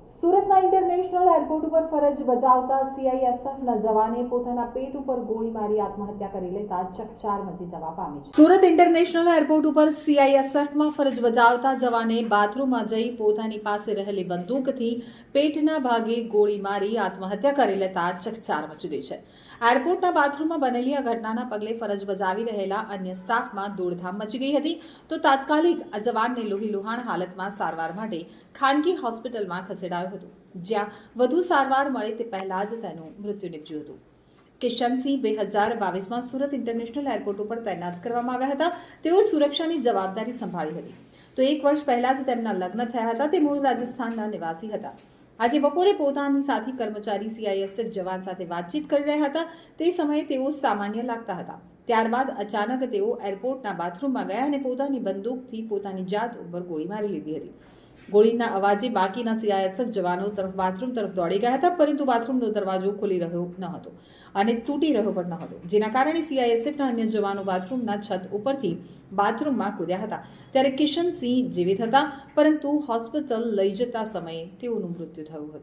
સુરતના international airport ઉપર ફરજ બજાવતા સીઆઈએસએફના જવાને પોતાના પેટ ઉપર ગોળી મારી આત્મહત્યા કરી લેતા ચકચાર મચી જવા પામી છે। સુરત ઇન્ટરનેશનલ એરપોર્ટ ઉપર સીઆઈએસએફમાં ફરજ બજાવતા જવાને બાથરૂમમાં જઈ પોતાની પાસે રહેલી બંદૂકથી પેટના ભાગે ગોળી મારી આત્મહત્યા કરી લેતા ચકચાર મચી ગઈ છે। એરપોર્ટના બાથરૂમમાં બનેલી આ ઘટનાના પગલે ફરજ બજાવી રહેલા અન્ય સ્ટાફમાં દોડધામ મચી ગઈ હતી તો તાત્કાલિક આ જવાનને લોહીલુહાણ હાલતમાં સારવાર માટે ખાનગી હોસ્પિટલમાં ખસેડાયો હતો, જ્યાં વધુ સારવાર મળે તે પહેલા જ તેનું મૃત્યુ નિપજ્યું હતું। કિશનસિંહ 2022માં સુરત ઇન્ટરનેશનલ એરપોર્ટ ઉપર તૈનાત કરવામાં આવ્યા હતા। તેઓ સુરક્ષાની જવાબદારી સંભાળી હતી તો એક વર્ષ પહેલા જ તેમના લગ્ન થયા હતા। તે મૂળ રાજસ્થાનના નિવાસી હતા। આજે બપોરે પોતાની સાથી કર્મચારી સીઆઈએસએફ જવાન સાથે વાતચીત કરી રહ્યા હતા। તે સમયે તેઓ સામાન્ય લાગતા હતા। ત્યારબાદ અચાનક તેઓ એરપોર્ટના બાથરૂમમાં ગયા અને પોતાની બંદૂકથી પોતાની જાત ઉપર ગોળી મારી લીધી હતી। ગોળીના અવાજે બાકીના સીઆઈએસએફ જવાનો બાથરૂમ તરફ દોડી ગયા હતા, પરંતુ બાથરૂમનો દરવાજો ખુલી રહ્યો ન હતો અને તૂટી રહ્યો પણ ન હતો, જેના કારણે સીઆઈએસએફના અન્ય જવાનો બાથરૂમના છત ઉપરથી બાથરૂમમાં કૂદ્યા હતા। ત્યારે કિશનસિંહ જીવિત હતા, પરંતુ હોસ્પિટલ લઈ જતા સમયે તેઓનું મૃત્યુ થયું હતું।